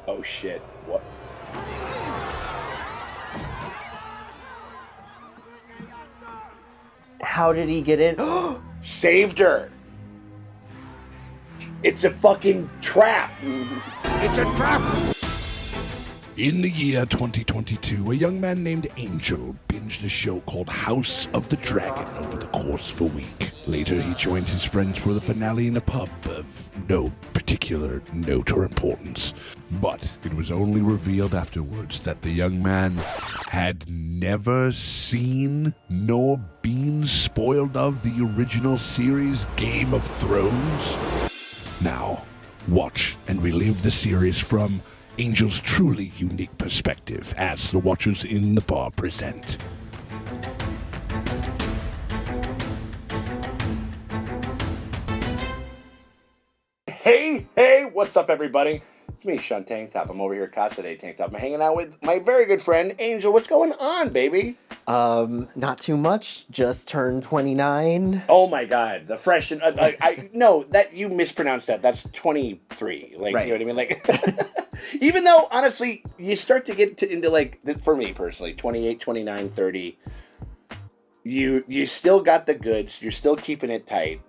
Oh shit! What? How did he get in? Saved her. It's a fucking trap. It's a trap! In the year 2022, a young man named Angel binged a show called House of the Dragon over the course of a week. Later, he joined his friends for the finale in a pub of no particular note or importance. But it was only revealed afterwards that the young man had never seen nor been spoiled of the original series Game of Thrones. Now, watch and relive the series from Angel's truly unique perspective as the Watchers in the Bar present. Hey, what's up, everybody? It's me, Sean Tank Top. I'm over here at Casa Day Tank Top. I'm hanging out with my very good friend, Angel. What's going on, baby? Not too much. Just turned 29. Oh my God, the fresh and no, that you mispronounced that. That's 23. Like, Right. You know what I mean? Like, even though honestly, you start to get into like, for me personally, 28, 29, 30. You still got the goods. You're still keeping it tight.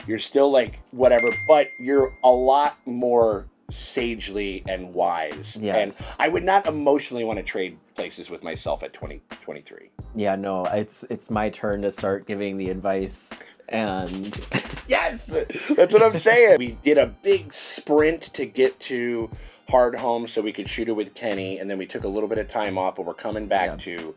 You're still like whatever, but you're a lot more sagely and wise. Yes. And I would not emotionally want to trade places with myself at 23. Yeah, no, it's my turn to start giving the advice, and Yes, that's what I'm saying. We did a big sprint to get to Hard Home so we could shoot it with Kenny, and then we took a little bit of time off, but we're coming back to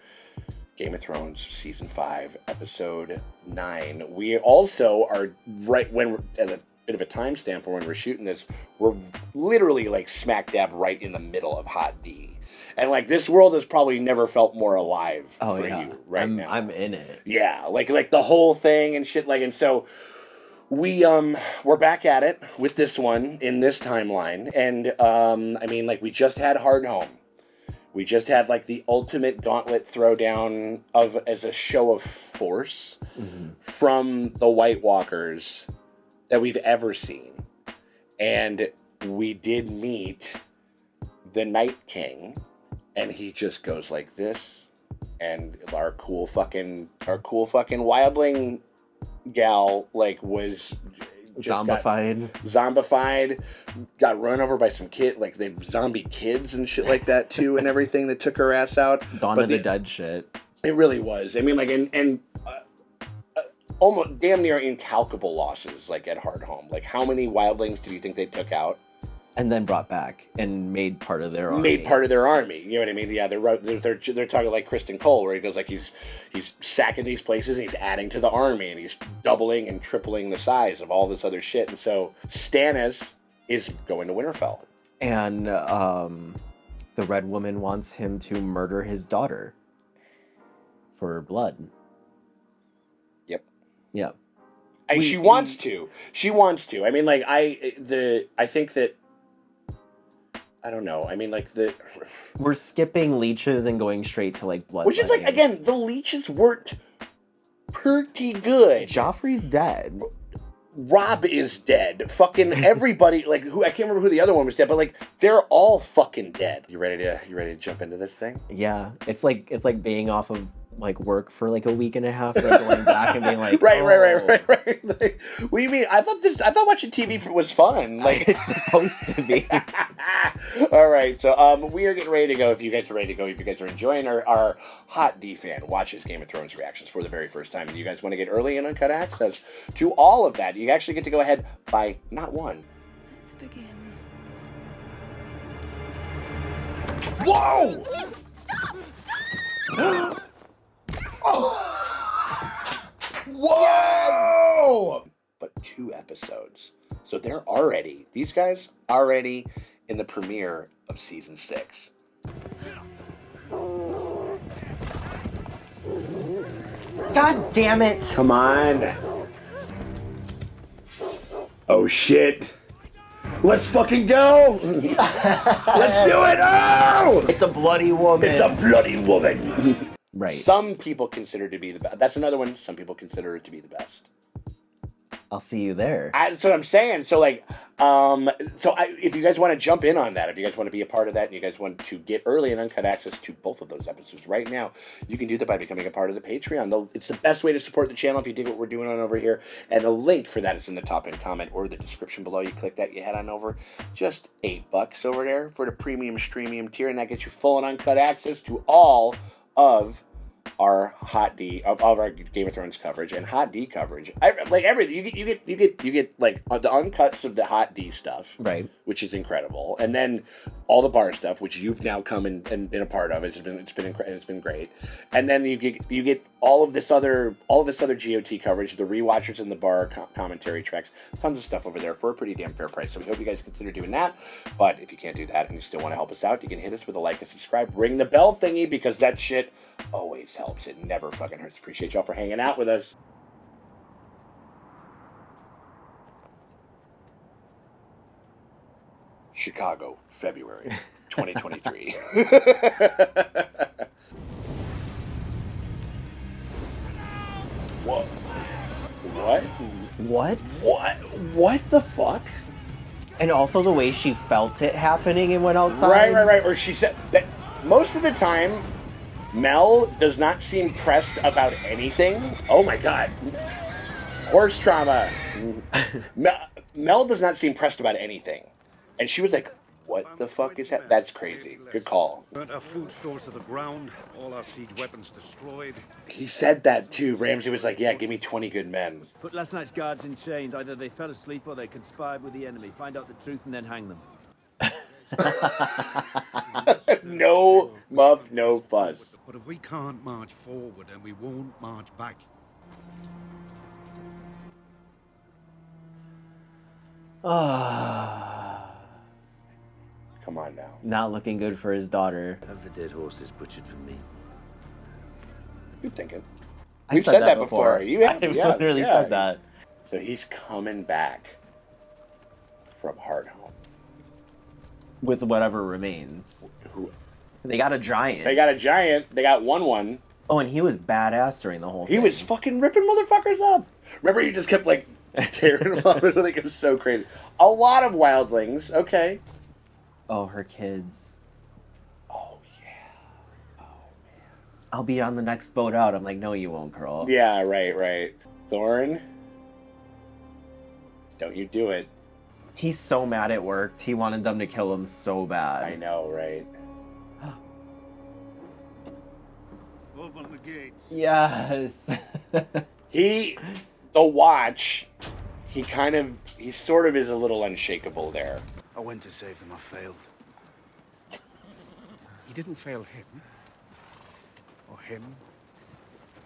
Game of Thrones Season 5, Episode 9. We also are right when we're at a bit of a timestamp for when we're shooting this, we're literally like smack dab right in the middle of HotD. And like this world has probably never felt more alive for you right now. I'm in it. Yeah, like the whole thing and shit. Like, and so we're back at it with this one in this timeline. And I mean, like we just had Hard Home. We just had like the ultimate gauntlet throwdown as a show of force from the White Walkers that we've ever seen. And we did meet the Night King, and he just goes like this, and our cool fucking wildling gal like was just zombified, got run over by some kid, like they zombie kids and shit like that too, and everything that took her ass out. Dawn of the Dead shit. It really was. I mean, like, and almost damn near incalculable losses, like at Hard Home. Like, how many wildlings do you think they took out? And then brought back and made part of their army. Made part of their army. You know what I mean? Yeah, they're talking like Kristen Cole, where he goes like he's sacking these places and he's adding to the army and he's doubling and tripling the size of all this other shit. And so Stannis is going to Winterfell. And the Red Woman wants him to murder his daughter for blood. Yep. Yeah. She wants to. She wants to. I mean, like I think that. I don't know. I mean, like we're skipping leeches and going straight to like blood. Which is like, again, the leeches worked pretty good. Joffrey's dead. Robb is dead. Fucking everybody, like who I can't remember who the other one was dead, but like they're all fucking dead. You ready to jump into this thing? Yeah, it's like being off of like work for like a week and a half, like going back and being like, right. Like, what do you mean? I thought watching TV was fun. Like it's supposed to be. All right, so we are getting ready to go. If you guys are ready to go, if you guys are enjoying our HotD fan watches Game of Thrones reactions for the very first time, and you guys want to get early and uncut access to all of that, you actually get to go ahead buy not one. Let's begin. Whoa! Stop! Oh. Whoa! But 2 episodes. So these guys already in the premiere of season 6. God damn it! Come on. Oh shit. Let's fucking go! Let's do it! Oh! It's a bloody woman. It's a bloody woman. Right. Some people consider it to be the best. That's another one. Some people consider it to be the best. I'll see you there. That's what I'm saying. So if you guys want to jump in on that, if you guys want to be a part of that, and you guys want to get early and uncut access to both of those episodes right now, you can do that by becoming a part of the Patreon. It's the best way to support the channel if you dig what we're doing on over here. And the link for that is in the top end comment or the description below. You click that, you head on over. Just $8 over there for the premium streamium tier, and that gets you full and uncut access to all of our HotD of our Game of Thrones coverage and HotD coverage. Like everything, you get like the uncuts of the HotD stuff, Right? Which is incredible, and then all the bar stuff, which you've now come and been a part of. It's been great, and then you get all of this other GOT coverage, the rewatchers and the bar commentary tracks, tons of stuff over there for a pretty damn fair price. So we hope you guys consider doing that. But if you can't do that and you still want to help us out, you can hit us with a like and subscribe, ring the bell thingy, because that shit always helps. It never fucking hurts. Appreciate y'all for hanging out with us. Chicago, February 2023. What? What the fuck? And also the way she felt it happening and went outside. Right. Or she said that most of the time, Mel does not seem pressed about anything. Oh my god. Horse trauma. Mel does not seem pressed about anything. And she was like, what the fuck is that? That's crazy. Good call. Burnt our food stores to the ground, all our siege weapons destroyed. He said that too. Ramsay was like, yeah, give me 20 good men. Put last night's guards in chains. Either they fell asleep or they conspired with the enemy. Find out the truth and then hang them. No muff, no fuss. But if we can't march forward, then we won't march back. Come on now. Not looking good for his daughter. Have the dead horses butchered for me. You're thinking. I We've said that before. You have, I literally said that. So he's coming back from Hardhome. With whatever remains. Who? They got a giant. They got a giant. They got one. Oh, and he was badass during the whole thing. He was fucking ripping motherfuckers up. Remember, he just kept like tearing them up. It was so crazy. A lot of wildlings. Okay. Oh, her kids. Oh yeah. Oh man. I'll be on the next boat out. I'm like, no, you won't, girl. Yeah, right. Thorn. Don't you do it. He's so mad it worked. He wanted them to kill him so bad. I know, right? Open the gates. Yes. The Watch, he sort of is a little unshakable there. I went to save them, I failed. He didn't fail him. Or him.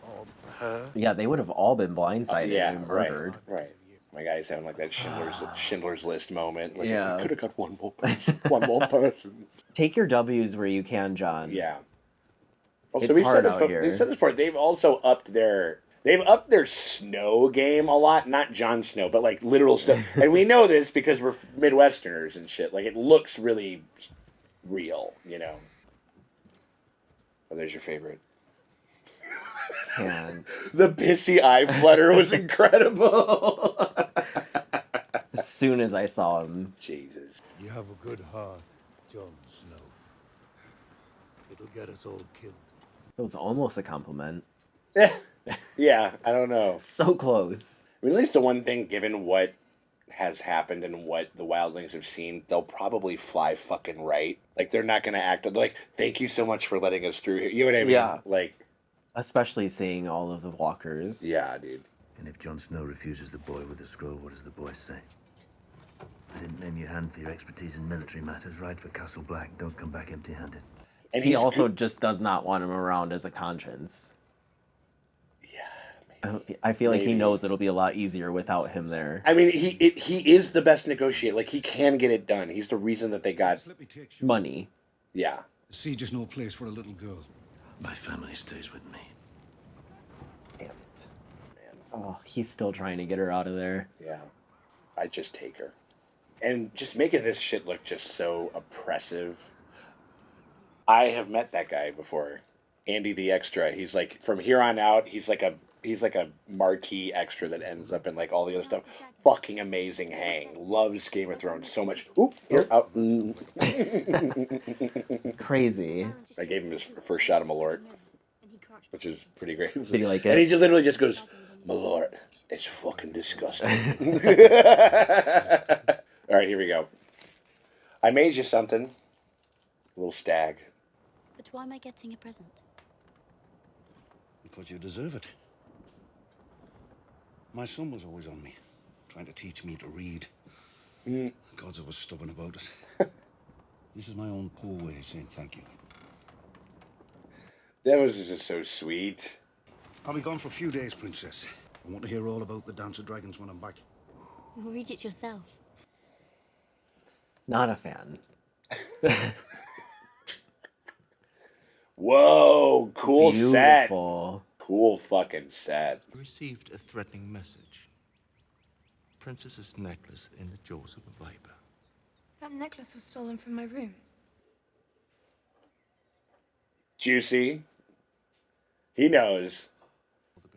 Or her. Yeah, they would have all been blindsided Yeah, and murdered. right. My guy's having like that Schindler's List moment. Like, Yeah. could have got one more person. Take your W's where you can, John. Yeah. Also, It's hard out here. We've said this before. They've also upped their snow game a lot. Not Jon Snow, but like literal stuff. And we know this because we're Midwesterners and shit. Like, it looks really real, you know. Oh, there's your favorite. Can't. The pissy eye flutter was incredible. As soon as I saw him. Jesus. You have a good heart, Jon Snow. It'll get us all killed. It was almost a compliment. Yeah, I don't know. So close. I mean, at least the one thing, given what has happened and what the wildlings have seen, they'll probably fly fucking right. Like, they're not going to act like, thank you so much for letting us through here. You know what I mean? Yeah. Like, Especially seeing all of the walkers. yeah, dude. And if Jon Snow refuses the boy with the scroll, what does the boy say? I didn't name your hand for your expertise in military matters. Ride for Castle Black. Don't come back empty-handed. And He he's also good. just does not want him around as a conscience. Yeah, maybe. I feel like he Maybe. knows it'll be a lot easier without him there. I mean, he is the best negotiator. Like, he can get it done. He's the reason that they got, Let me take you. Money. yeah. The siege is no place for a little girl. My family stays with me. Damn it. Oh, he's still trying to get her out of there. Yeah. I'd just take her. And just making this shit look just so oppressive. I have met that guy before. Andy the Extra. He's like, from here on out, he's like he's like a marquee extra that ends up in like all the other stuff. Fucking amazing hang. Loves Game of Thrones so much. Oop, here, out. Crazy. I gave him his first shot of Malort, which is pretty great. Did he like And he it? just literally just goes, Malort, it's fucking disgusting. All right, here we go. I made you something. A little stag. But why am I getting a present? Because you deserve it. My son was always on me, trying to teach me to read. Gods, I was stubborn about it. This is my own poor way of saying thank you. That was just so sweet. I'll be gone for a few days, Princess. I want to hear all about the Dance of Dragons when I'm back. Well, read it yourself. Not a fan. Whoa, cool set. Beautiful. Cool fucking set. Received a threatening message. Princess's necklace in the jaws of a viper. That necklace was stolen from my room. Juicy. He knows.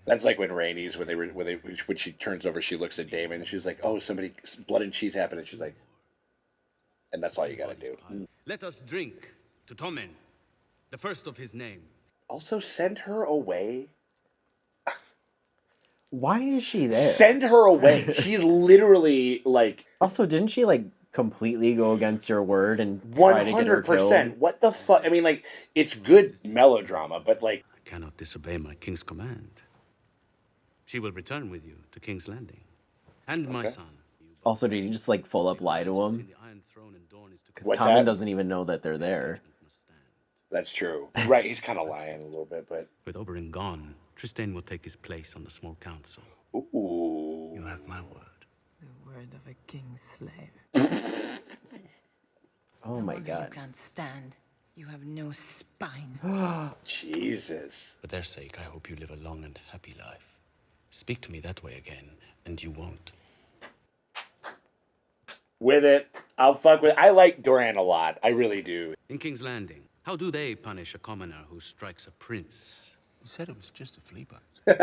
That's like when Rainey's when she turns over, she looks at Damon and she's like, "Oh, somebody, blood and cheese happened," and she's like, and that's all you gotta do. Let us drink to Tommen, the first of his name. Also, send her away. Why is she there? Send her away. She's literally like. Also, didn't she like completely go against her word and try to get her killed? 100%. What the fuck? I mean, like, it's good melodrama, but like. I cannot disobey my king's command. She will return with you to King's Landing, and my son. Also, did you just like full up lie to him? Because What's Tommen that? doesn't even know that they're there. That's true. Right, he's kind of lying a little bit, but. With Oberyn gone, Tristan will take his place on the small council. Ooh. You have my word. The word of a king's slayer. Oh my god. You can't stand. You have no spine. Jesus. For their sake, I hope you live a long and happy life. Speak to me that way again, and you won't. With it. I'll fuck with. I like Doran a lot. I really do. In King's Landing, how do they punish a commoner who strikes a prince? You said it was just a flea bite.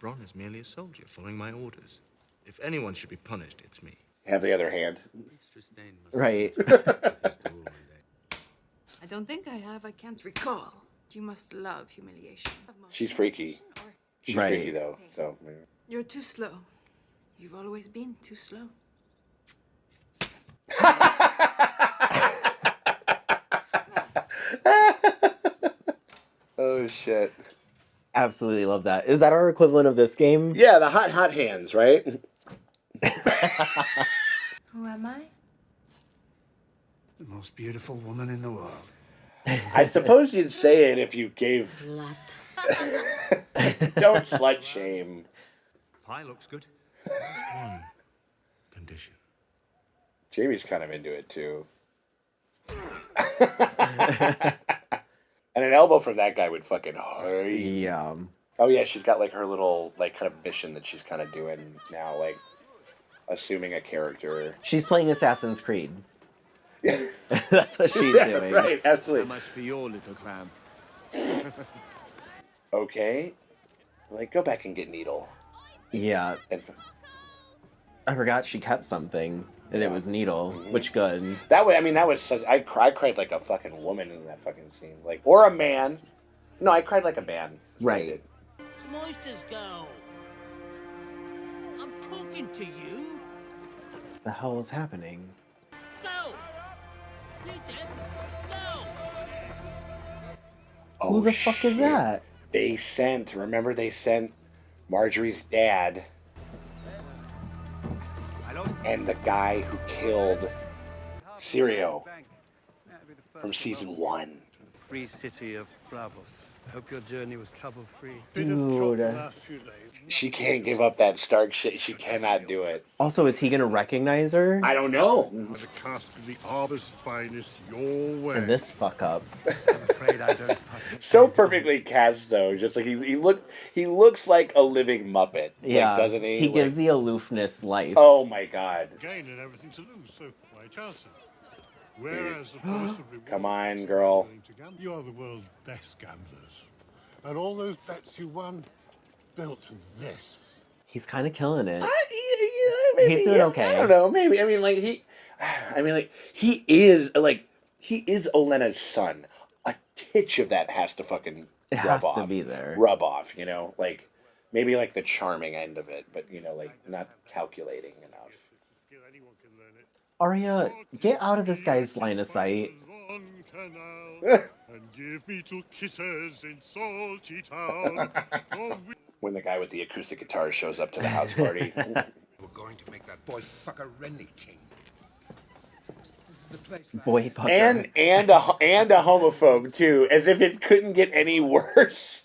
Bronn is merely a soldier following my orders. If anyone should be punished, it's me. Have the other hand. Right. I don't think I have. I can't recall. You must love humiliation. She's freaky. She's Right. freaky though. So. You're too slow. You've always been too slow. Oh shit. Absolutely love that. Is that our equivalent of this game? Yeah, the hot hands, right? Who am I? The most beautiful woman in the world. I suppose you'd say it if you gave. Don't slut shame. Pie looks good. One condition. Jamie's kind of into it too. And an elbow from that guy would fucking hurt. Yeah. Oh yeah, she's got like her little like kind of mission that she's kind of doing now, like assuming a character. She's playing Assassin's Creed. That's what she's doing. Right, absolutely. How much for your little clam? Okay, like go back and get Needle. Yeah. And I forgot she kept something, and it was Needle, which good. that way, I mean, that was such. I cried like a fucking woman in that fucking scene, like or a man. No, I cried like a man. Right. Some oysters go. I'm talking to you. The hell is happening? Go. You dead? No. Who the fuck is that? They sent. Remember, they sent Marjorie's dad and the guy who killed Sirio from season 1. Free city of Bravos. Hope your journey was trouble-free. Dude. She can't give up that Stark shit. She cannot do it. Also, is he gonna recognize her? I don't know. The cast of the Arbor's finest your way. And this fuck up. I'm afraid I don't. So perfectly cast though. Just like he looks like a living Muppet. Yeah. Like, doesn't he? He Like, gives the aloofness life. Oh my god. Gain and everything to lose, so why chance it? Whereas the voice of reward Come on, girl. you are the world's best gamblers. And all those bets you won built this. He's kind of killing it. Maybe, He's doing yeah, okay. I don't know. Maybe. I mean, like he is Olena's son. A titch of that has to fucking It rub has off. to be there. Rub off. You know, like maybe like the charming end of it, but you know, like not calculating enough. Arya, get out of this guy's line of sight. And give me 2 kisses in salty town. When the guy with the acoustic guitar shows up to the house party. We're going to make that boy fucker Rennie king. This is the place for Boy fucker. and a homophobe too, as if it couldn't get any worse.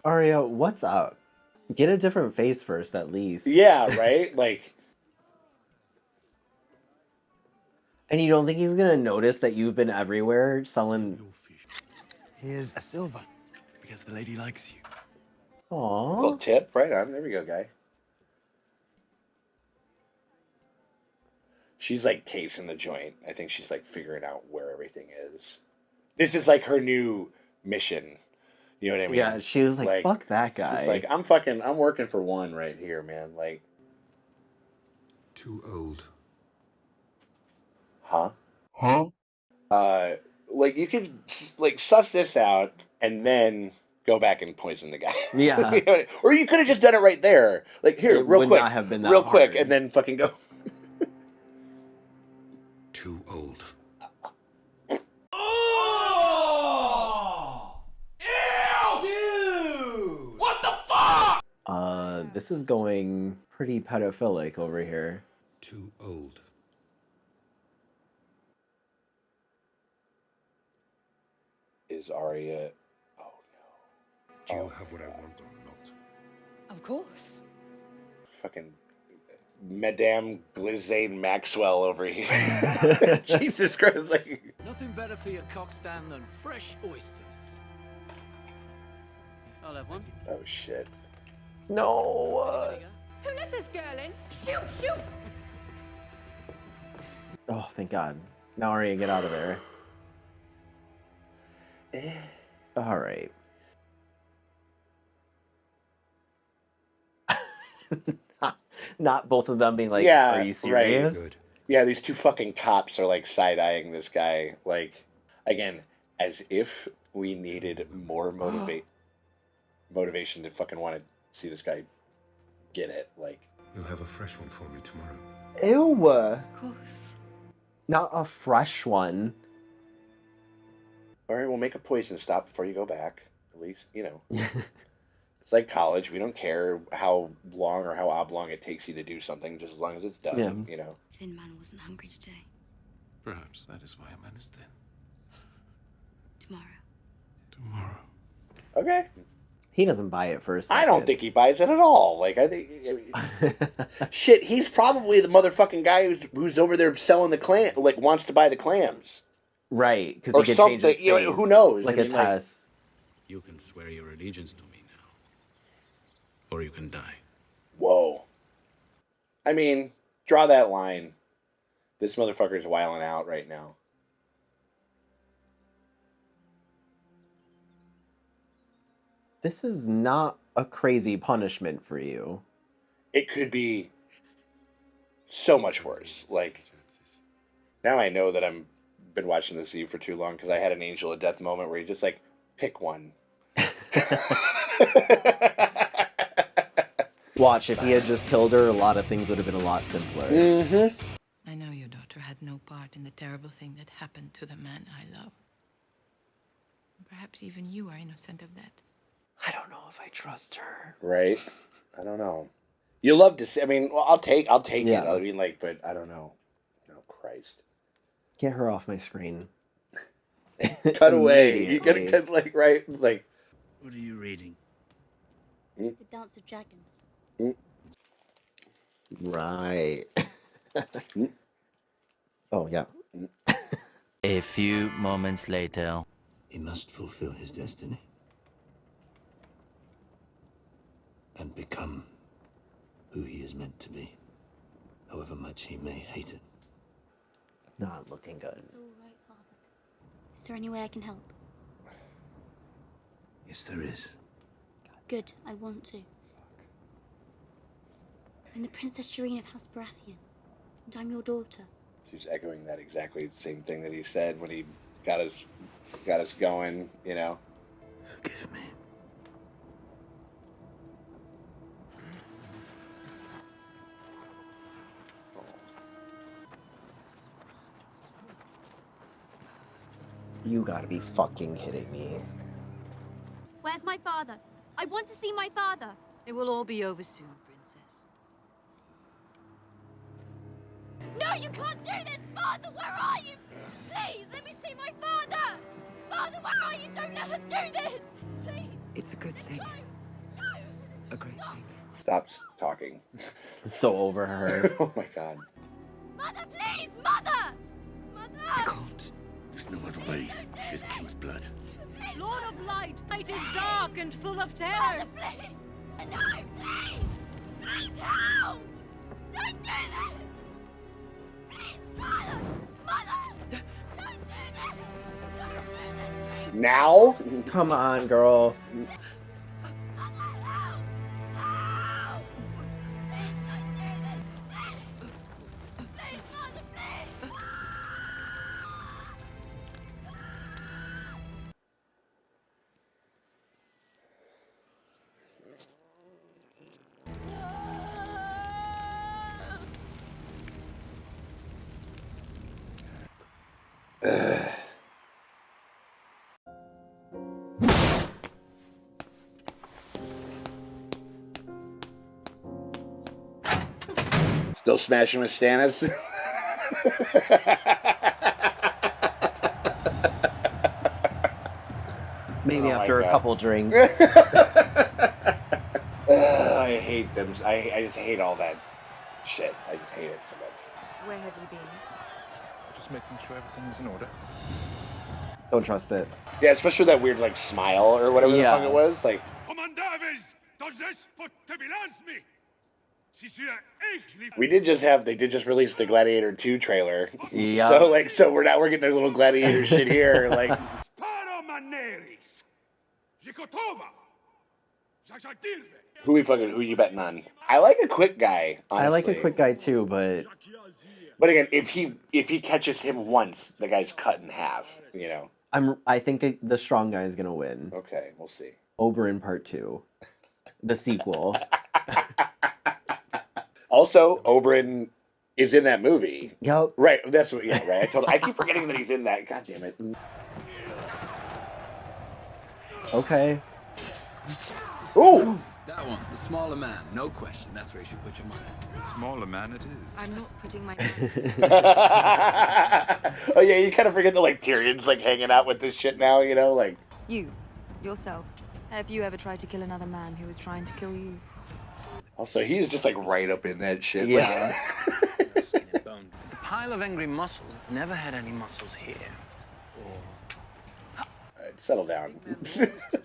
Arya, what's up? Get a different face first, at least. Yeah, right? Like... And you don't think he's gonna notice that you've been everywhere selling... Here's a silver, because the lady likes you. Aww. Little tip, right on. There we go, guy. She's like casing the joint. I think she's like figuring out where everything is. This is like her new mission. You know what I mean? Yeah, she was like, fuck that guy. She's like, I'm working for one right here, man. Like, Too old. huh? Huh? Like you could like suss this out and then go back and poison the guy. Yeah. You know, or you could have just done it right there. Like here, It real would quick, not have been that real quick, hard. and then fucking go. Too old. This is going pretty pedophilic over here. Too old. Is Arya? Oh Do you have what I want or not? Of course. fucking Madame Glizane Maxwell over here. Jesus Christ! Like, Nothing better for your cock stand than fresh oysters. I'll have one. oh shit! No. Who let this girl in? Shoot, shoot! Oh, thank God. Now Arya, get out of there. All right. Not both of them being like, Yeah, are you serious? right. Yeah, these two fucking cops are like side-eyeing this guy. Like, again, as if we needed more motivation to fucking want to see this guy get it. Like, You'll have a fresh one for me tomorrow. Ew. Of course. Not a fresh one. all right, we'll make a poison stop before you go back. At least, you know. It's like college. We don't care how long or how oblong it takes you to do something, just as long as it's done, Yeah. you know. Thin Man wasn't hungry today. Perhaps that is why a man is thin. Tomorrow. Tomorrow. Okay. He doesn't buy it for a second. I don't think he buys it at all. Like, I think... shit, he's probably the motherfucking guy who's over there selling the clam, like, wants to buy the clams. Right, because Or he could something, change his you know, face. who knows? Like I a mean, like- test. You can swear your allegiance to me now, or you can die. Whoa. I mean, draw that line. This motherfucker's wilding out right now. This is not a crazy punishment for you. It could be so much worse. Like, now I know that I'm been watching this Eve for too long because I had an Angel of Death moment where you just like pick one. Watch, if he had just killed her, a lot of things would have been a lot simpler. Mm-hmm. I know your daughter had no part in the terrible thing that happened to the man I love. Perhaps even you are innocent of that. I don't know if I trust her. Right? I don't know. You love to see. I mean, well, I'll take Yeah. it. I mean, like, but I don't know. Oh, Christ. Get her off my screen. Cut away. You gotta Immediately. cut, like, right? Like, What are you reading? The Dance of Dragons. Right. Oh, yeah. A few moments later. He must fulfill his destiny. And become who he is meant to be. However much he may hate it. Not looking good. It's all right, Father. Is there any way I can help? Yes, there is. Good, I want to. I'm the Princess Shireen of House Baratheon, and I'm your daughter. She's echoing that exactly same thing that he said when he got us going, you know. Forgive me. You gotta be fucking kidding me. Where's my father? I want to see my father. It will all be over soon, Princess. No, you can't do this! Father, where are you? Please, let me see my father! Father, where are you? Don't let her do this! Please! It's a good thing. No! A great thing. Stop talking. So over her. Oh my god. Mother, please! Mother! Mother! I can't. There's no other way. She's King's blood. Lord of Light, it is dark and full of Mother, terrors. please! No, please! Please help! Don't do this! Please, Mother! Mother! Don't do this! Don't do this, please! Now? Come on, girl. Mother, help! Help! Please don't do this! Please! Please, Mother, please! Still smashing with Stannis? Maybe Oh my after a God. couple drinks. I hate them. I just hate all that shit. I just hate it so much. Where have you been? Just making sure everything's in order. Don't trust it. Yeah, especially that weird like smile or whatever the fuck it was. Like, we did just have, they did just release the Gladiator 2 trailer. Yeah. So like, so we're getting a little Gladiator shit here. Like, who you betting on? I like a quick guy. Honestly. I like a quick guy too, but again, if he catches him once, the guy's cut in half. You know. I think the strong guy is gonna win. Okay, we'll see. Oberyn Part 2, the sequel. Also, Oberyn is in that movie. Yep. Right. That's what. Yeah. Right. I keep forgetting that he's in that. God damn it. Okay. Ooh. That one, the smaller man, no question. That's where you should put your money. Smaller man it is. I'm not putting my Oh yeah, you kind of forget that like Tyrion's like hanging out with this shit now. You know, like. You, yourself. Have you ever tried to kill another man who was trying to kill you? Also, he is just like right up in that shit. Yeah. The pile of angry muscles never had any muscles here. Settle down.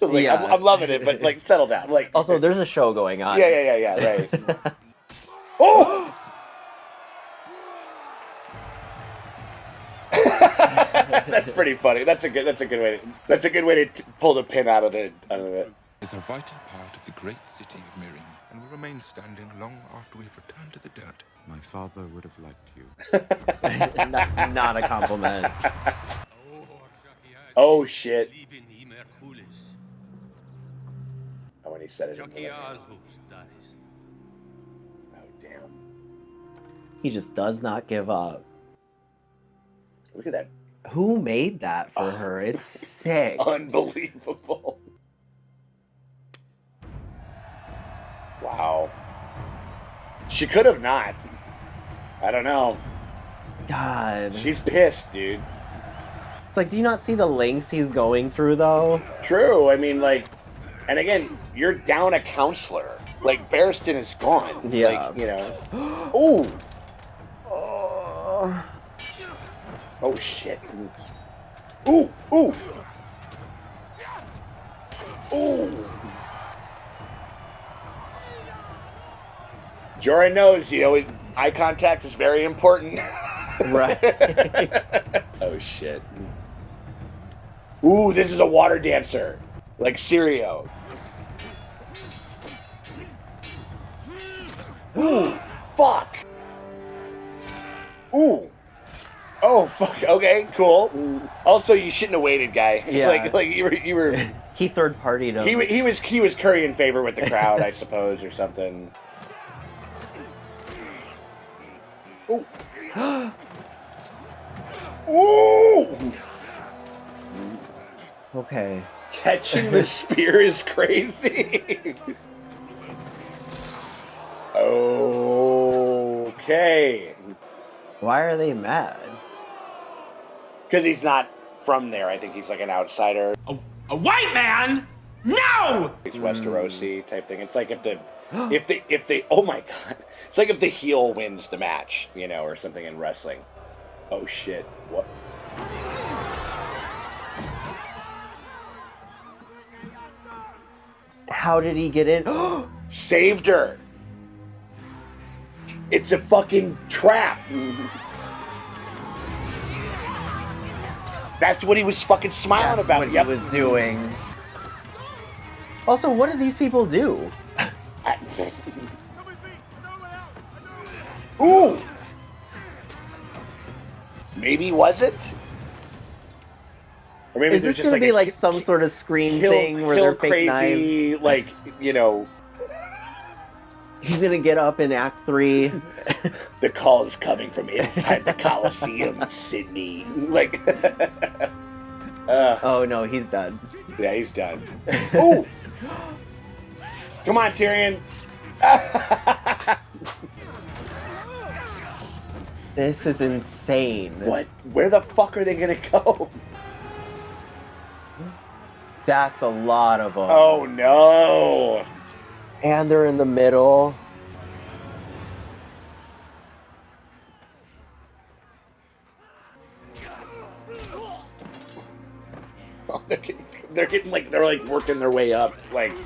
Like, Yeah. I'm loving it, but like, settle down. Like, Also, there's a show going on. Yeah. Right. Oh. That's pretty funny. That's a good way to pull the pin out of the. Is a vital part of the great city of Meereen, and will remain standing long after we've returned to the dirt. My father would have liked you. That's not a compliment. Oh shit. Oh, when he said it. Oh damn. He just does not give up. Look at that. Who made that for her? It's sick. Unbelievable. Wow. She could have not. I don't know. God. She's pissed, dude. It's like, do you not see the lengths he's going through, though? True. I mean, like, and again, you're down a counselor. Like, Barristan is gone. Yeah. Like, you know. Ooh. Oh, shit. Ooh. Ooh. Ooh. Jorah knows, you know, eye contact is very important. Right. Oh, shit. Ooh, this is a water dancer. Like Sirio. Ooh, fuck. Ooh. Oh fuck. Okay, cool. Also, you shouldn't have waited, guy. Yeah. like you were. He third partied him. He was currying favor with the crowd, I suppose, or something. Ooh. Ooh. Okay. Catching the spear is crazy. Okay. Why are they mad? Because he's not from there. I think he's like an outsider. A white man? No! It's Westerosi type thing. It's like if they oh my god. It's like if the heel wins the match, you know, or something in wrestling. Oh shit. What? How did he get in? Saved her. It's a fucking trap. That's what he was fucking smiling about. What he was doing. Also, what did these people do? Ooh. Maybe was it? Or maybe Is this going to be like some sort of screen thing where they're fake crazy, knives? like, you know. He's going to get up in Act 3. The call is coming from inside the Coliseum, Sydney. Like, oh no, he's done. Yeah, he's done. Ooh! Come on, Tyrion. This is insane. What? Where the fuck are they gonna go? That's a lot of them. Oh no! And they're in the middle. They're getting like they're like working their way up, like.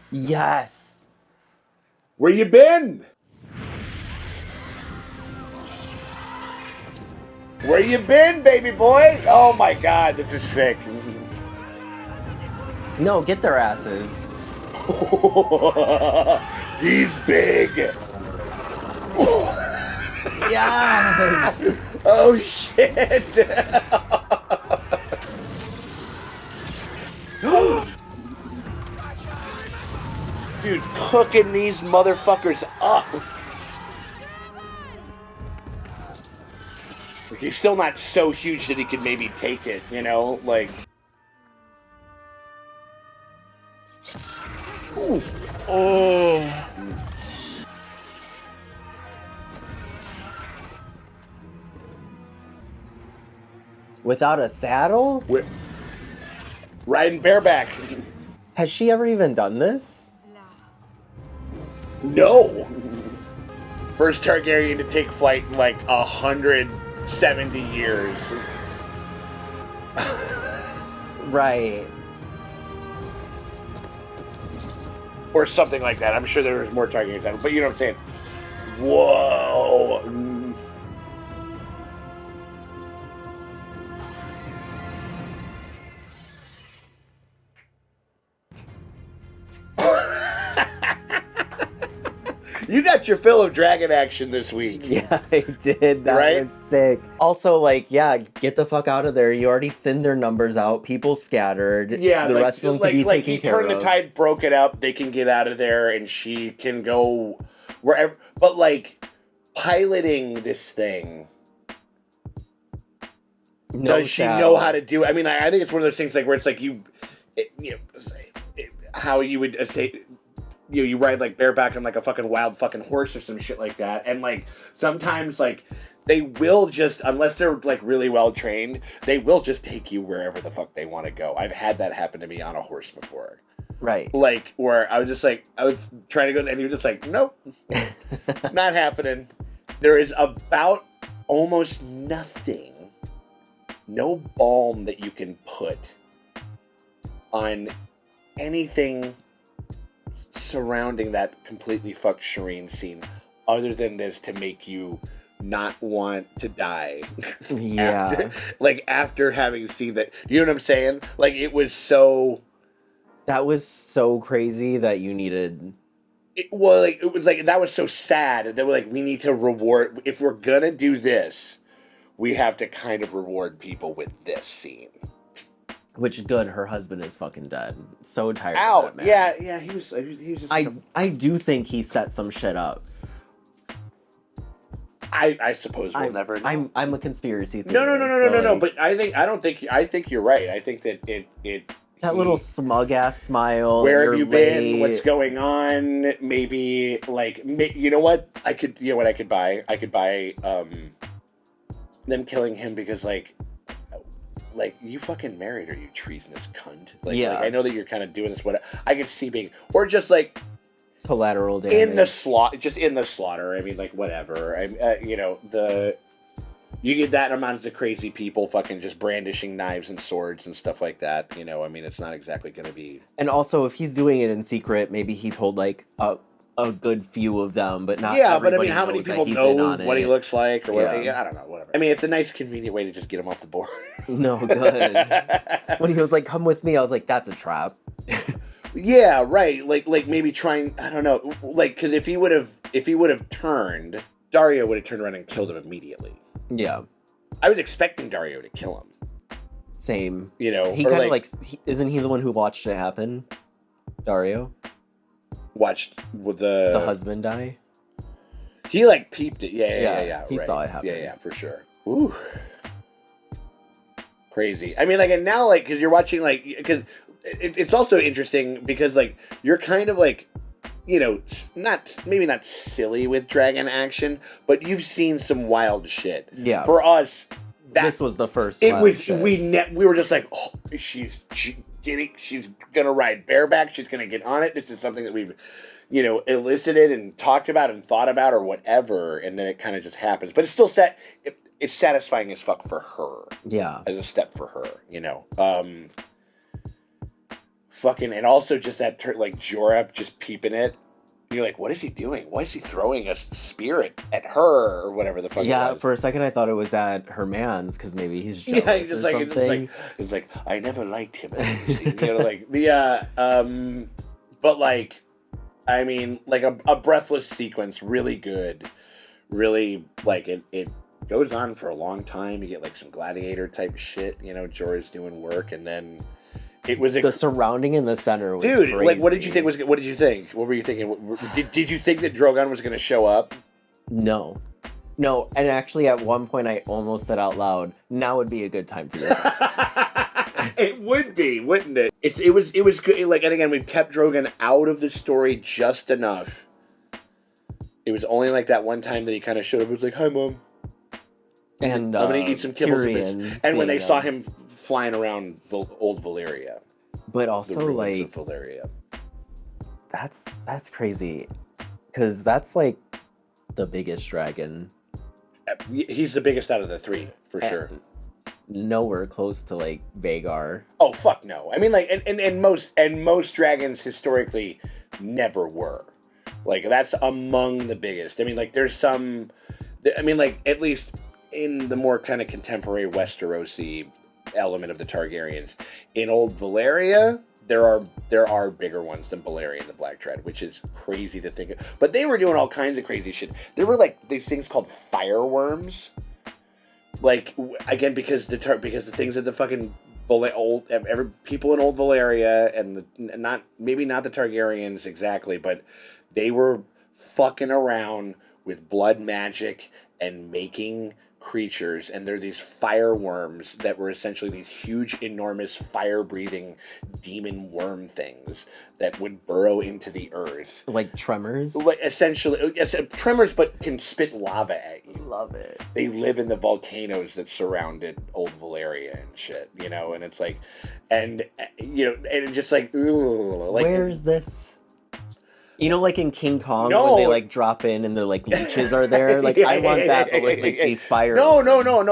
Yes. Where you been? Where you been, baby boy? Oh my god, this is sick. No, get their asses. He's big. Yes. Oh shit. Dude, cooking these motherfuckers up. Like, he's still not so huge that he could maybe take it, you know? Like. Ooh. Oh. Without a saddle? Riding bareback. Has she ever even done this? No. First Targaryen to take flight in like 170 years. Right. Or something like that. I'm sure there was more Targaryens, but you know what I'm saying. Whoa. You got your fill of dragon action this week. Yeah, I did. That was sick. Also, like, yeah, get the fuck out of there. You already thinned their numbers out. People scattered. Yeah, the like, rest of them can be taken care of. He turned the tide, broke it up. They can get out of there, and she can go wherever. But like piloting this thing, does she know how to do it? I mean, I think it's one of those things like where it's like how you would say. You ride like bareback on like a fucking wild fucking horse or some shit like that, and like sometimes like they will just, unless they're like really well trained, they will just take you wherever the fuck they want to go. I've had that happen to me on a horse before. Right. Like where I was trying to go and you're just like, nope, not happening. There is about almost nothing, no balm that you can put on anything surrounding that completely fucked Shireen scene other than this to make you not want to die. Yeah. after having seen that. You know what I'm saying? Like, it was so... That was so crazy that you needed... It was like, that was so sad. They were like, we need to reward... If we're gonna do this, we have to kind of reward people with this scene. Which is good. Her husband is fucking dead. So tired Out. of that man. Yeah, he was just... I do think he set some shit up. I suppose we'll never know. I'm a conspiracy theorist. No. But I think you're right. I think that it that little smug ass smile. Where have you been? What's going on? Maybe you know what? I could buy. I could buy them killing him because like you fucking married her, you treasonous cunt. Like I know that you're kind of doing this. What I could see being, or just like collateral damage in the slaughter. I mean, like whatever. You get that amount of crazy people fucking just brandishing knives and swords and stuff like that. You know, I mean, it's not exactly going to be. And also, if he's doing it in secret, maybe he told like a good few of them, but not. Yeah, but I mean, how many people know what he looks like or whatever? Yeah. I don't know, whatever. I mean, it's a nice, convenient way to just get him off the board. No, good. When he was like, "Come with me," I was like, "That's a trap." Yeah, right. Like maybe trying. I don't know. Like, because if he would have turned, Dario would have turned around and killed him immediately. Yeah, I was expecting Dario to kill him. Same. You know, he kind of isn't he the one who watched it happen? Dario watched with the husband die. He peeped it. Yeah. He saw it happen. Yeah, for sure. Ooh, crazy. I mean, and now because you're watching because. It's also interesting because you're kind of maybe not silly with dragon action, but you've seen some wild shit. Yeah. For us, this was the first. We were just like, oh, she's gonna ride bareback. She's gonna get on it. This is something that we've elicited and talked about and thought about or whatever, and then it kind of just happens. But it's still it's satisfying as fuck for her. Yeah. As a step for her, Fucking, and also just that Jorah just peeping it. You're like, what is he doing? Why is he throwing a spear at her or whatever the fuck? Yeah, for a second I thought it was at her man's because maybe he's jealous or something. It's like I never liked him. But I mean, a breathless sequence, really good, really it goes on for a long time. You get some gladiator type shit. Jorah's doing work, and then. It was the surrounding in the center was dude. Crazy. What did you think What did you think? What were you thinking? Did you think that Drogon was going to show up? No, and actually, at one point, I almost said out loud, "Now would be a good time for you." It would be, wouldn't it? It was good. And again, we've kept Drogon out of the story just enough. It was only that one time that he kind of showed up. He was like, "Hi, Mom," and I'm gonna eat some kibbles. And when they saw him flying around old Valyria. But also Valyria. That's crazy. Because that's the biggest dragon. He's the biggest out of the three, for sure. Nowhere close to Vhagar. Oh fuck no. I mean and most dragons historically never were. That's among the biggest. I mean there's some at least in the more kind of contemporary Westerosi element of the Targaryens. In old Valyria, there are bigger ones than Balerion the Black Dread, which is crazy to think of. But they were doing all kinds of crazy shit. There were these things called fireworms. Again, because the things that the fucking people in old Valyria and not the Targaryens exactly, but they were fucking around with blood magic and making creatures, and they're these fireworms that were essentially these huge, enormous, fire-breathing demon worm things that would burrow into the earth. Like tremors? Essentially, tremors, but can spit lava at you. Love it. They live in the volcanoes that surrounded old Valyria and shit, and it's and it's just ooh, where's this? In King Kong, when they drop in and their leeches are there. I want that, but with these fire. No.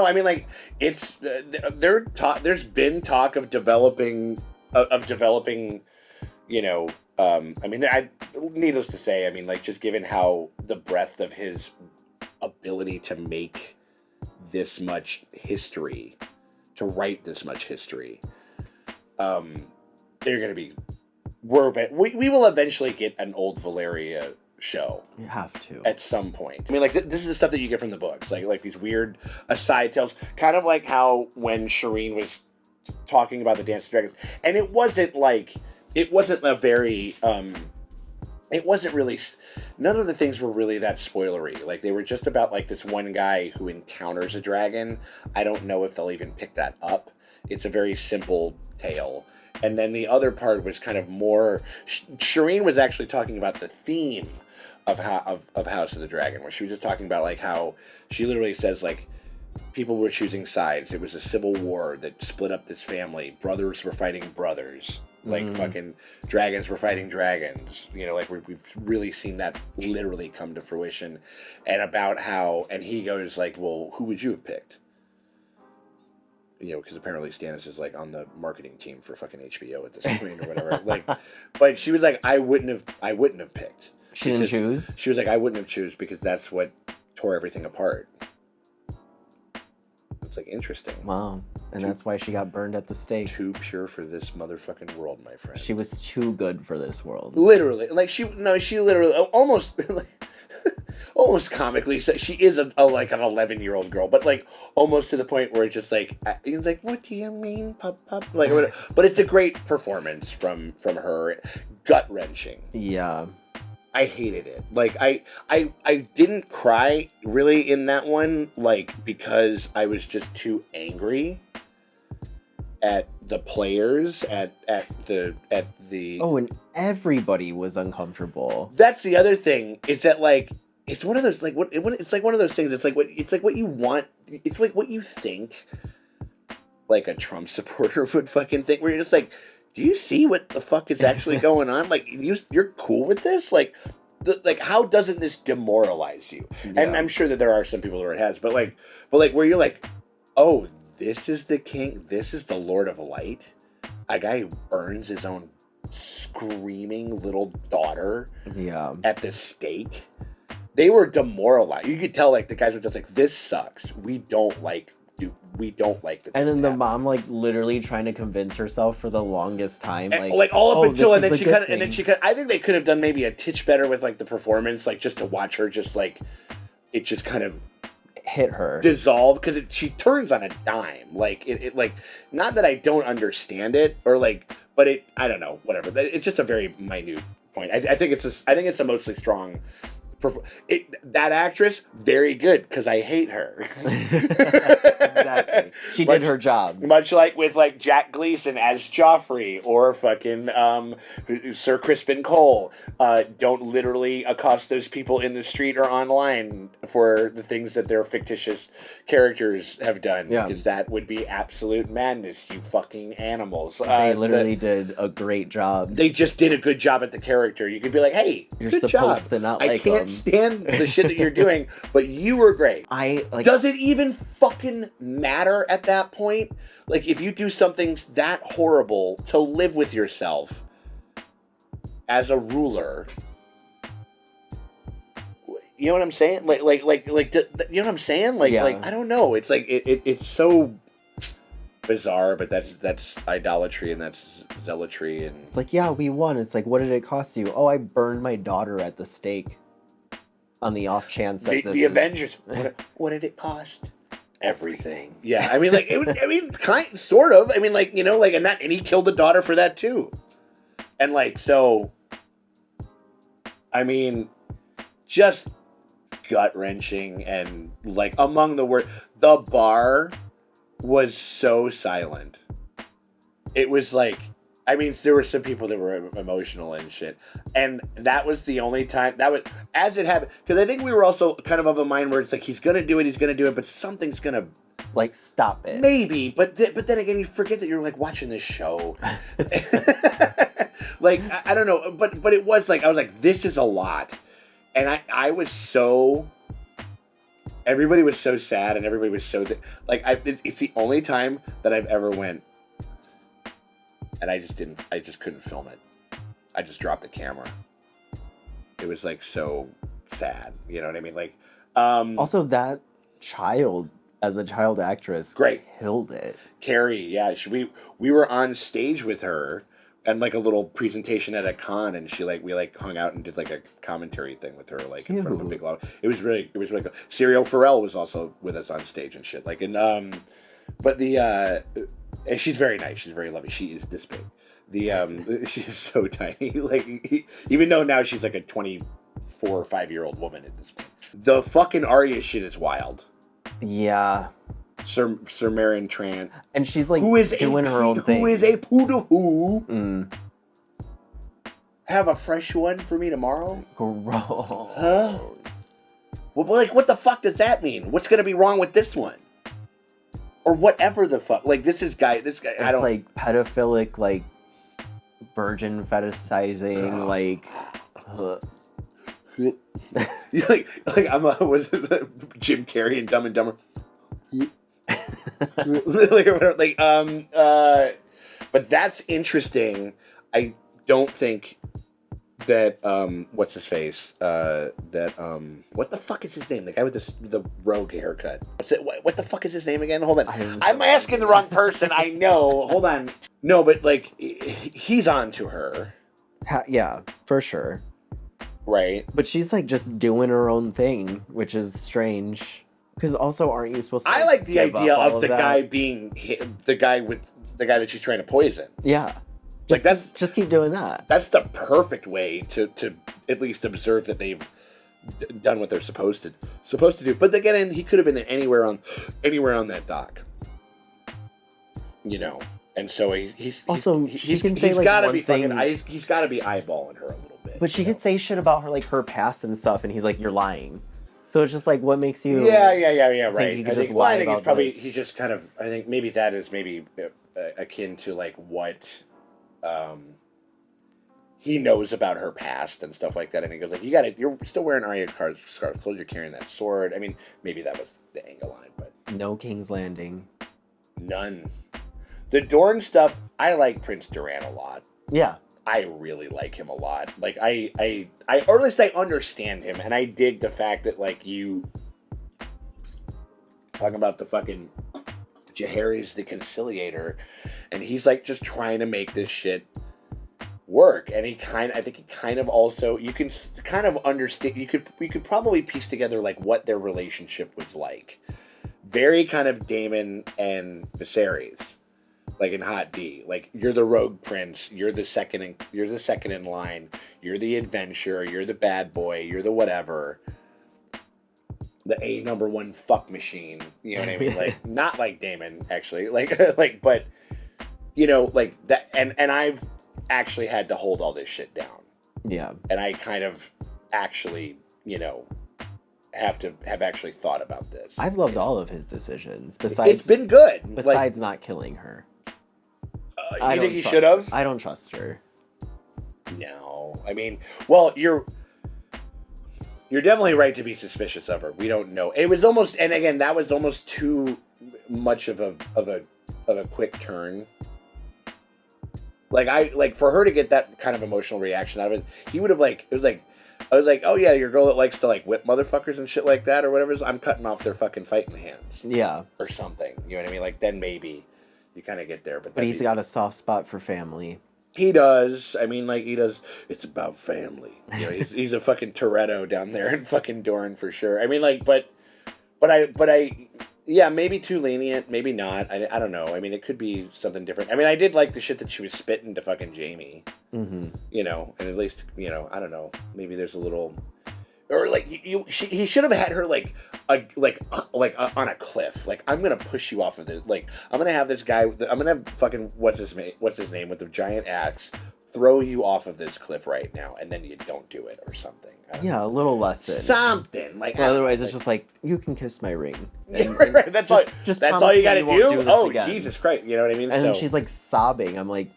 I mean, it's there's been talk of developing. Needless to say, just given how the breadth of his ability to make this much history, to write this much history. They're going to be... We will eventually get an old Valeria show. You have to. At some point. I mean, like, this is the stuff that you get from the books. Like these weird aside tales. Kind of like how when Shireen was talking about the Dance of Dragons. And it wasn't a very... it wasn't really... None of the things were really that spoilery. Like, they were just about, like, this one guy who encounters a dragon. I don't know if they'll even pick that up. It's a very simple tale. And then the other part was kind of more... Shireen was actually talking about the theme of House of the Dragon, where she was just talking about, like, how... She literally says, like, people were choosing sides. It was a civil war that split up this family. Brothers were fighting brothers. Like, fucking dragons were fighting dragons. You know, like, we've really seen that literally come to fruition. And about how... And he goes, like, well, who would you have picked? You know, because apparently Stannis is, like, on the marketing team for fucking HBO at this point or whatever. Like, but she was like, I wouldn't have picked. She didn't choose? She was like, I wouldn't have choose because that's what tore everything apart. It's, like, interesting. Wow. And that's why she got burned at the stake. Too pure for this motherfucking world, my friend. She was too good for this world. Literally. Like, she literally, almost, like, almost comically, so she is like an 11-year-old girl, but, like, almost to the point where it's just like, what do you mean, pup? Like, but it's a great performance from her. Gut-wrenching. Yeah. I hated it. Like, I didn't cry really in that one, like, because I was just too angry at the players, at the Oh, and everybody was uncomfortable. That's the other thing, is that, like, it's one of those, like, it's like one of those things, it's like what you want, it's like what you think, like, a Trump supporter would fucking think, where you're just like, do you see what the fuck is actually going on? Like, you're cool with this? Like, how doesn't this demoralize you? Yeah. And I'm sure that there are some people where it has, but where you're like, oh, this is the king, this is the Lord of Light, a guy who burns his own screaming little daughter at the stake. They were demoralized. You could tell, like, the guys were just like, this sucks. We don't like the And then the mom, like, literally trying to convince herself for the longest time, like all up until, and then she I think they could have done maybe a titch better with, like, the performance, like, just to watch her just, like, it just kind of hit her, dissolve, because she turns on a dime. Like, it like, not that I don't understand it, or, like, but I don't know, whatever. It's just a very minute point. I think it's a mostly strong. That actress, very good, because I hate her. Exactly. She did her job. Much like with, like, Jack Gleason as Joffrey, or fucking Sir Crispin Cole. Don't literally accost those people in the street or online for the things that their fictitious characters have done. Yeah. Because that would be absolute madness, you fucking animals. They literally did a great job. They just did a good job at the character. You could be like, hey, you're good supposed job. to not I like can't stand the shit that you're doing, but you were great. Does it even fucking matter at that point? Like, if you do something that horrible to live with yourself as a ruler, you know what I'm saying? Like, you know what I'm saying? Like, I don't know. It's like it's so bizarre, but that's idolatry and that's zealotry, and it's like, yeah, we won. It's like, what did it cost you? Oh, I burned my daughter at the stake. On the off chance that the Avengers. What did it cost? Everything. Yeah, I mean, like, sort of. I mean, like, you know, like, and he killed the daughter for that too, and, like, so. I mean, just gut wrenching, and, like, among the bar was so silent. It was like, I mean, there were some people that were emotional and shit. And that was the only time, that was, as it happened, because I think we were also kind of a mind where it's like, he's going to do it, but something's going to... Like, stop it. Maybe, but then again, you forget that you're, like, watching this show. Like, I don't know, but it was like, I was like, this is a lot. And I was so... Everybody was so sad, and everybody was so... Like, it's the only time that I've ever went... And I just couldn't film it. I just dropped the camera. It was, like, so sad. You know what I mean? Like, Also, that child, as a child actress, great, killed it. Carrie, yeah, we were on stage with her and like a little presentation at a con, and we hung out and did like a commentary thing with her, like in front of a big lot. It was really cool. Serial Pharrell was also with us on stage and shit. Like, and but and she's very nice. She's very lovely. She is this big. She's so tiny. Like, even though now she's like a 24 or 5-year-old woman at this point. The fucking Arya shit is wild. Yeah. Sir Marin Tran. And she's like doing her own thing. Who is a poodle who? Have a fresh one for me tomorrow? Gross. Huh? Well, like, what the fuck does that mean? What's gonna be wrong with this one? Or whatever the fuck. Like, this guy, it's I don't... like pedophilic, like, virgin fetishizing, like... was it Jim Carrey and Dumb and Dumber? But that's interesting. I don't think that what's his face? What the fuck is his name? The guy with the rogue haircut. What the fuck is his name again? Hold on. I'm asking the wrong person. I know. Hold on. No, but like he's on to her. Yeah, for sure. Right. But she's like just doing her own thing, which is strange. Because also, aren't you supposed to? I like the idea of the guy being the guy that she's trying to poison. Yeah. Like just keep doing that. That's the perfect way to at least observe that they've done what they're supposed to do. But again, he could have been anywhere on that dock. You know, and so he's also she can say he's like gotta one be thing, he's got to be eyeballing her a little bit. But she could say shit about her, like her past and stuff, and he's like, "You're lying." So it's just like, what makes you? Yeah, right. I think he's just kind of. I think maybe that is akin to like what he knows about her past and stuff like that, and he goes like, you're still wearing Arya scarf clothes, you're carrying that sword. I mean, maybe that was the angle line, but no King's Landing, none. The Dorne stuff, I like Prince Doran a lot. Yeah. I really like him a lot. Like, or at least I understand him, and I dig the fact that, like, you talking about the fucking Jaehaerys the Conciliator, and he's, like, just trying to make this shit work, and I think he kind of also, you can kind of understand, you could probably piece together, like, what their relationship was like. Very kind of Daemon and Viserys. Like in HotD, like you're the rogue prince, you're the second in line, you're the adventurer, you're the bad boy, you're the whatever, the #1 fuck machine. You know what I mean? Like not like Daemon actually, but you know, like that. And I've actually had to hold all this shit down. Yeah. And I kind of actually, you know, have actually thought about this. I've loved all of his decisions. Besides, it's been good. Besides not killing her. You think he should have? I don't trust her. No, I mean, well, you're definitely right to be suspicious of her. We don't know. It was almost, and again, that was almost too much of a quick turn. Like for her to get that kind of emotional reaction out of it, he would have I was like, oh yeah, your girl that likes to like whip motherfuckers and shit like that or whatever. I'm cutting off their fucking fighting hands. Yeah. Or something. You know what I mean? Like then maybe you kind of get there, but he's got a soft spot for family. He does. I mean, like he does. It's about family. You know, he's a fucking Toretto down there in fucking Dorne for sure. I mean, like, but I, yeah, maybe too lenient, maybe not. I don't know. I mean, it could be something different. I mean, I did like the shit that she was spitting to fucking Jaime. Mm-hmm. You know, and at least I don't know. Maybe there's a little. Or like he should have had her like on a cliff. Like I'm gonna push you off of this. Like I'm gonna have this guy. I'm gonna have fucking what's his name with the giant axe throw you off of this cliff right now, and then you don't do it or something. Yeah, a little lesson. Something like. Well, otherwise, it's just like you can kiss my ring. And, right. That's all you gotta do. Oh Jesus Christ! You know what I mean? And then she's like sobbing. I'm like.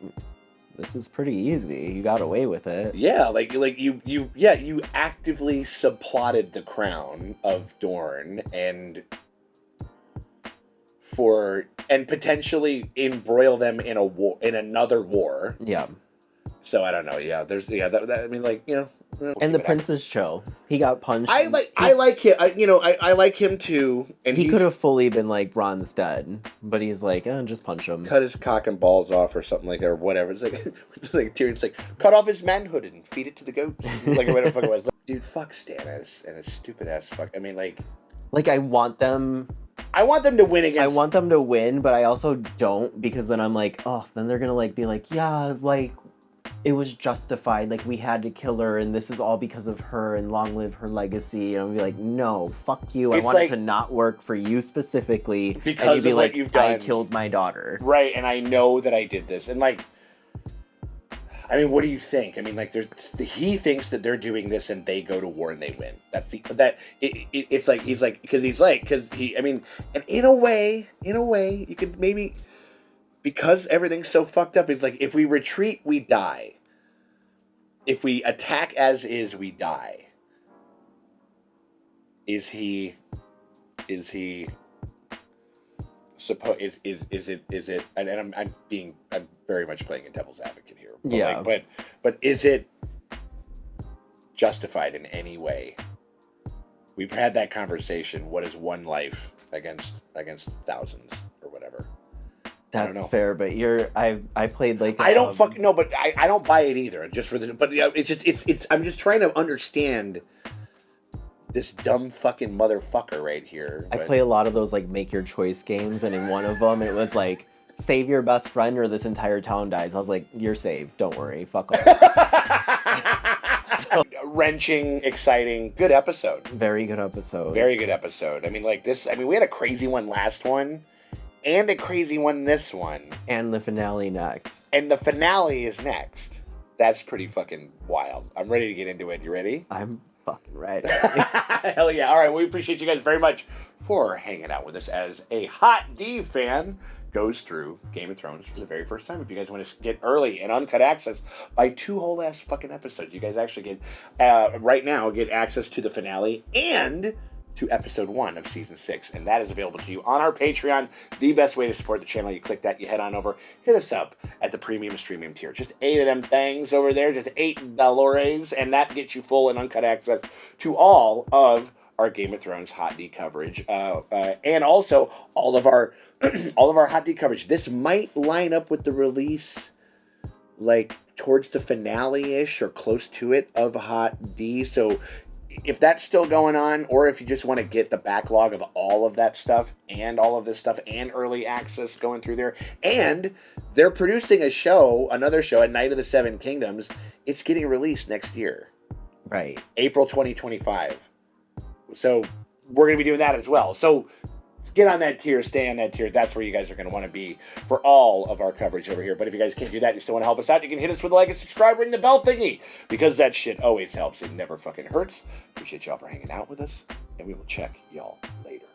This is pretty easy. You got away with it. Yeah, like you actively subplotted the crown of Dorne and potentially embroil them in another war. Yeah. So I don't know. Yeah, there's I mean, like We'll see And the what prince is chill. He got punched. I like him. I like him too. And he could have fully been like, Ron's dead, but he's like, just punch him. cut his cock and balls off or something like that, or whatever. It's like, it's like Tyrion's like, cut off his manhood and feed it to the goats. Like whatever the fuck it was. Like, dude, fuck Stannis and his stupid ass fuck. I mean, like I want them to win against. I want them to win, but I also don't, because then I'm like, oh, then they're gonna like be like, yeah, like it was justified, like we had to kill her, and this is all because of her, and long live her legacy. And I'll be like, no, fuck you. I want it to not work for you specifically, because and you'd be of like, what you've done. I killed my daughter. Right, and I know that I did this, and like, I mean, what do you think? I mean, like, he thinks that they're doing this, and they go to war and they win. It's like because he. I mean, and in a way, you could maybe. Because everything's so fucked up, it's like, if we retreat, we die. If we attack as is, we die. Is it, and I'm very much playing a devil's advocate here. But Yeah. But is it justified in any way? We've had that conversation. What is one life against thousands or whatever? That's fair, but I played like I don't fucking know, but I don't buy it either. Just for the, but it's I'm just trying to understand this dumb fucking motherfucker right here. I play a lot of those like make your choice games, and in one of them it was like, save your best friend or this entire town dies. I was like, you're saved, don't worry, fuck off. Wrenching, exciting, good episode. Very good episode. Very good episode. I mean, like this. I mean, we had a crazy one last one. And a crazy one this one. And the finale next. And the finale is next. That's pretty fucking wild. I'm ready to get into it. You ready? I'm fucking ready. Hell yeah. All right. We appreciate you guys very much for hanging out with us as a HotD fan goes through Game of Thrones for the very first time. If you guys want to get early and uncut access by 2 whole ass fucking episodes, you guys actually get, right now, get access to the finale and to episode 1 of season 6, and that is available to you on our Patreon. The best way to support the channel. You click that, you head on over, hit us up at the premium streaming tier. Just 8 of them things over there, just $8, and that gets you full and uncut access to all of our Game of Thrones HotD coverage, and also all of our HotD coverage. This might line up with the release, like towards the finale-ish or close to it of HotD. So if that's still going on, or if you just want to get the backlog of all of that stuff and all of this stuff and early access going through there, and they're producing another show, A Night of the Seven Kingdoms. It's getting released next year. Right. April 2025. So we're going to be doing that as well. So get on that tier, stay on that tier. That's where you guys are going to want to be for all of our coverage over here. But if you guys can't do that, you still want to help us out, you can hit us with a like and subscribe, ring the bell thingy, because that shit always helps. It never fucking hurts. Appreciate y'all for hanging out with us, and we will check y'all later.